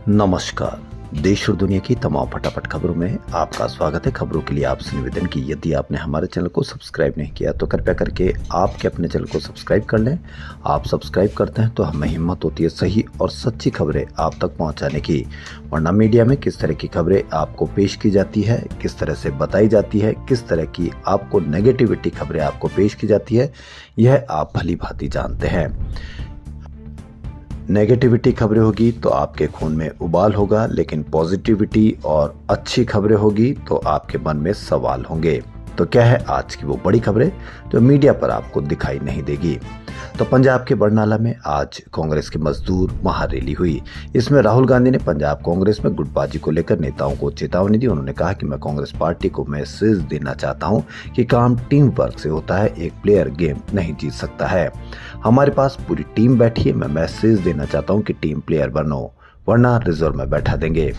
नमस्कार। देश और दुनिया की तमाम फटाफट खबरों में आपका स्वागत है। खबरों के लिए आपसे निवेदन की यदि आपने हमारे चैनल को सब्सक्राइब नहीं किया तो कृपया करके आपके अपने चैनल को सब्सक्राइब कर लें। आप सब्सक्राइब करते हैं तो हमें हिम्मत होती है सही और सच्ची खबरें आप तक पहुंचाने की। वरना मीडिया में किस तरह की खबरें आपको पेश की जाती है, किस तरह से बताई जाती है, किस तरह की आपको नेगेटिविटी खबरें आपको पेश की जाती है, यह आप भली भांति जानते हैं। नेगेटिविटी खबरें होगी तो आपके खून में उबाल होगा, लेकिन पॉजिटिविटी और अच्छी खबरें होगी तो आपके मन में सवाल होंगे। तो क्या है आज की वो बड़ी खबरें जो मीडिया पर आपको दिखाई नहीं देगी। तो पंजाब के बरनाला में आज कांग्रेस की मजदूर महारैली हुई। इसमें राहुल गांधी ने पंजाब कांग्रेस में गुटबाजी को लेकर नेताओं को चेतावनी दी। उन्होंने कहा कि मैं कांग्रेस पार्टी को मैसेज देना चाहता हूं कि काम टीम वर्क से होता है, एक प्लेयर गेम नहीं जीत सकता है। हमारे पास पूरी टीम बैठी है। मैं मैसेज देना चाहता हूं कि टीम प्लेयर बनो, वरना रिजर्व में बैठा देंगे।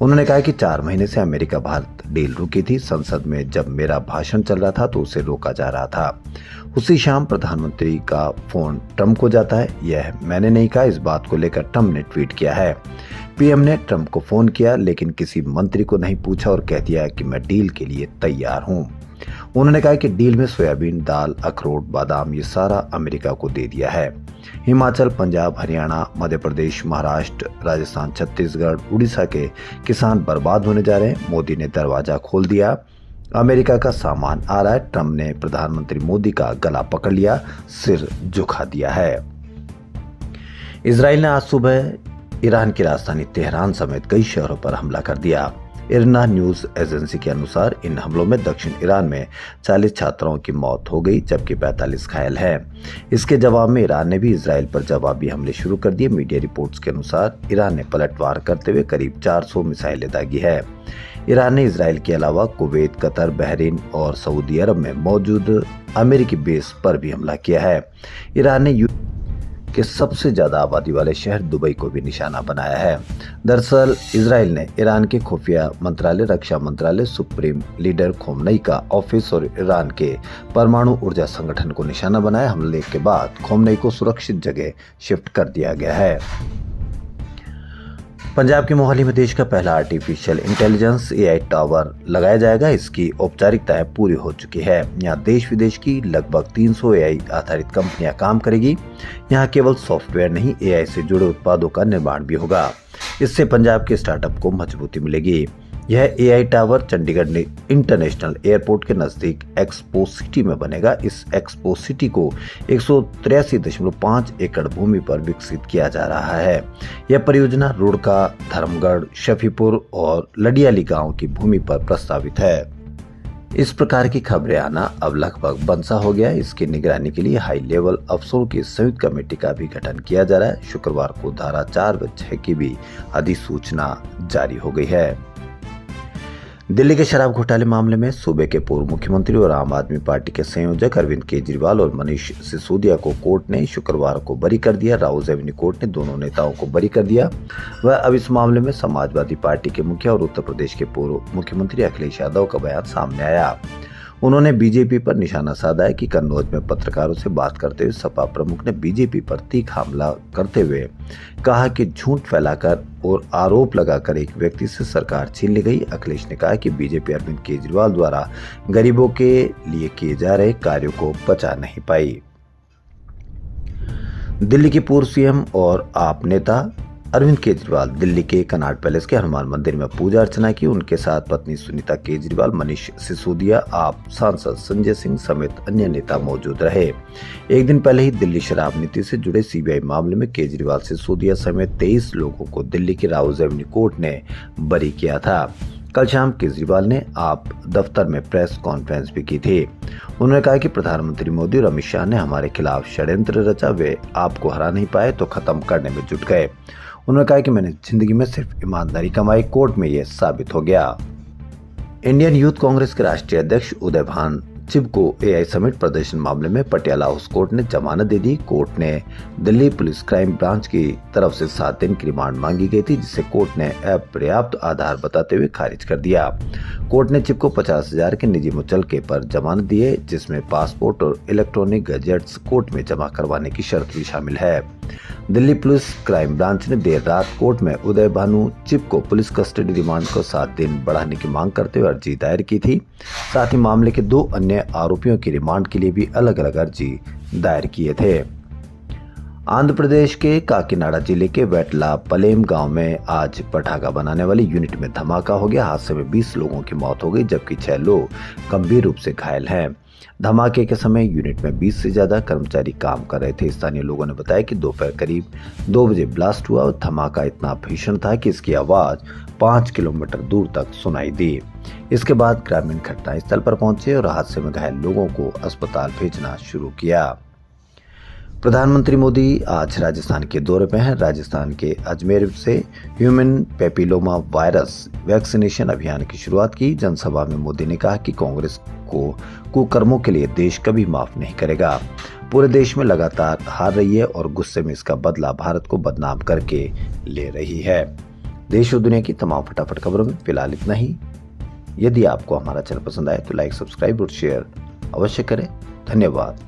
उन्होंने कहा कि 4 महीने से अमेरिका भारत डील रुकी थी। संसद में जब मेरा भाषण चल रहा था तो उसे रोका जा रहा था। उसी शाम प्रधानमंत्री का फोन ट्रंप को जाता है। यह मैंने नहीं कहा, इस बात को लेकर ट्रंप ने ट्वीट किया है। पीएम ने ट्रंप को फोन किया लेकिन किसी मंत्री को नहीं पूछा और कह दिया कि मैं डील के लिए तैयार हूं। उन्होंने कहा कि डील में सोयाबीन, दाल, अखरोट, बादाम ये सारा अमेरिका को दे दिया है। हिमाचल, पंजाब, हरियाणा, मध्य प्रदेश, महाराष्ट्र, राजस्थान, छत्तीसगढ़, उड़ीसा के किसान बर्बाद होने जा रहे हैं। मोदी ने दरवाजा खोल दिया। अमेरिका का सामान आ रहा है। ट्रंप ने प्रधानमंत्री मोदी का गला पकड़ लिया, सिर झुका दिया है। इजराइल ने आज सुबह ईरान की राजधानी तेहरान समेत कई शहरों पर हमला कर दिया। इरना न्यूज एजेंसी के अनुसार इन हमलों में दक्षिण ईरान में 40 छात्राओं की मौत हो गई जबकि 45 घायल हैं। इसके जवाब में ईरान ने भी इजराइल पर जवाबी हमले शुरू कर दिए। मीडिया रिपोर्ट्स के अनुसार ईरान ने पलटवार करते हुए करीब 400 मिसाइलें दागी है। ईरान ने इजराइल के अलावा कुवैत, कतर, बहरीन और सऊदी अरब में मौजूद अमेरिकी बेस पर भी हमला किया है। ईरान ने के सबसे ज्यादा आबादी वाले शहर दुबई को भी निशाना बनाया है। दरअसल इजराइल ने ईरान के खुफिया मंत्रालय, रक्षा मंत्रालय, सुप्रीम लीडर खोमनई का ऑफिस और ईरान के परमाणु ऊर्जा संगठन को निशाना बनाया। हमले के बाद खोमनई को सुरक्षित जगह शिफ्ट कर दिया गया है। पंजाब के मोहाली में देश का पहला आर्टिफिशियल इंटेलिजेंस एआई टावर लगाया जाएगा। इसकी औपचारिकताएं पूरी हो चुकी है। यहाँ देश विदेश की लगभग 300 एआई आधारित कंपनियां काम करेगी। यहाँ केवल सॉफ्टवेयर नहीं, एआई से जुड़े उत्पादों का निर्माण भी होगा। इससे पंजाब के स्टार्टअप को मजबूती मिलेगी। यह AI tower Chandigarh international airport के नजदीक एक्सपो सिटी में बनेगा। इस एक्सपो सिटी को 183.5 एकड़ भूमि पर विकसित किया जा रहा है। यह परियोजना रुड़का, धर्मगढ़, शफीपुर और लडियाली गांव की भूमि पर प्रस्तावित है। इस प्रकार की खबरें आना अब लगभग बंसा हो गया है। इसकी निगरानी के लिए हाई लेवल अफसरों की संयुक्त कमेटी का भी गठन किया जा रहा है। शुक्रवार को धारा 4 व 6 की भी अधिसूचना जारी हो गई है। दिल्ली के शराब घोटाले मामले में सूबे के पूर्व मुख्यमंत्री और आम आदमी पार्टी के संयोजक अरविंद केजरीवाल और मनीष सिसोदिया को कोर्ट ने शुक्रवार को बरी कर दिया। राउज एवेन्यू कोर्ट ने दोनों नेताओं को बरी कर दिया। वह अब इस मामले में समाजवादी पार्टी के मुखिया और उत्तर प्रदेश के पूर्व मुख्यमंत्री अखिलेश यादव का बयान सामने आया। उन्होंने बीजेपी पर निशाना साधा है कि कन्नौज में पत्रकारों से बात करते हुए सपा प्रमुख ने बीजेपी पर तीखा हमला करते हुए कहा कि झूठ फैलाकर और आरोप लगाकर एक व्यक्ति से सरकार छीन ली गई। अखिलेश ने कहा कि बीजेपी अरविंद केजरीवाल द्वारा गरीबों के लिए किए जा रहे कार्यों को बचा नहीं पाई। दिल्ली के पूर्व सीएम और आप नेता अरविंद केजरीवाल दिल्ली के कनॉट पैलेस के हनुमान मंदिर में पूजा अर्चना की। उनके साथ पत्नी सुनीता केजरीवाल, मनीष सिसोदिया, आप सांसद संजय सिंह समेत अन्य नेता मौजूद रहे। एक दिन पहले ही दिल्ली शराब नीति से जुड़े सीबीआई मामले में केजरीवाल, सिसोदिया समेत 23 लोगों को दिल्ली की राउज एवेन्यू कोर्ट ने बरी किया था। कल शाम केजरीवाल ने आप दफ्तर में प्रेस कॉन्फ्रेंस भी की थी। उन्होंने कहा कि प्रधानमंत्री मोदी और अमित शाह ने हमारे खिलाफ षड्यंत्र रचा। वे आपको हरा नहीं पाए तो खत्म करने में जुट गए। उन्होंने कहा कि मैंने जिंदगी में सिर्फ ईमानदारी कमाई, कोर्ट में यह साबित हो गया। इंडियन यूथ कांग्रेस के राष्ट्रीय अध्यक्ष उदय भान चिब को एआई समिट प्रदर्शन मामले में पटियाला हाउस कोर्ट ने जमानत दे दी। कोर्ट ने दिल्ली पुलिस क्राइम ब्रांच की तरफ से 7 दिन की रिमांड मांगी गई थी, जिसे कोर्ट ने अपर्याप्त आधार बताते हुए खारिज कर दिया। कोर्ट ने चिब को 50,000 के निजी मुचलके पर जमानत दी है, जिसमें पासपोर्ट और इलेक्ट्रॉनिक गैजेट्स कोर्ट में जमा करवाने की शर्त भी शामिल है। दिल्ली पुलिस क्राइम ब्रांच ने देर रात कोर्ट में उदय भानु चिप को पुलिस कस्टडी रिमांड को 7 दिन बढ़ाने की मांग करते हुए अर्जी दायर की थी। साथ ही मामले के 2 अन्य आरोपियों की रिमांड के लिए भी अलग अलग अर्जी दायर किए थे। आंध्र प्रदेश के काकीनाडा जिले के वेटलापलेम गांव में आज पटाखा बनाने वाली यूनिट में धमाका हो गया। हादसे में 20 लोगों की मौत हो गई, जबकि 6 लोग गंभीर रूप से घायल हैं। धमाके के समय यूनिट में 20 से ज्यादा कर्मचारी काम कर रहे थे। स्थानीय लोगों ने बताया कि दोपहर करीब 2 बजे ब्लास्ट हुआ और धमाका इतना भीषण था कि इसकी आवाज 5 किलोमीटर दूर तक सुनाई दी। इसके बाद ग्रामीण घटनास्थल पर पहुंचे और हादसे में घायल लोगों को अस्पताल भेजना शुरू किया। प्रधानमंत्री मोदी आज राजस्थान के दौरे पर हैं। राजस्थान के अजमेर से ह्यूमन पेपिलोमा वायरस वैक्सीनेशन अभियान की शुरुआत की। जनसभा में मोदी ने कहा कि कांग्रेस को कुकर्मों के लिए देश कभी माफ नहीं करेगा। पूरे देश में लगातार हार रही है और गुस्से में इसका बदला भारत को बदनाम करके ले रही है। देश और दुनिया की तमाम फटाफट खबरों में फिलहाल इतना ही। यदि आपको हमारा चैनल पसंद आए तो लाइक, सब्सक्राइब और शेयर अवश्य करें। धन्यवाद।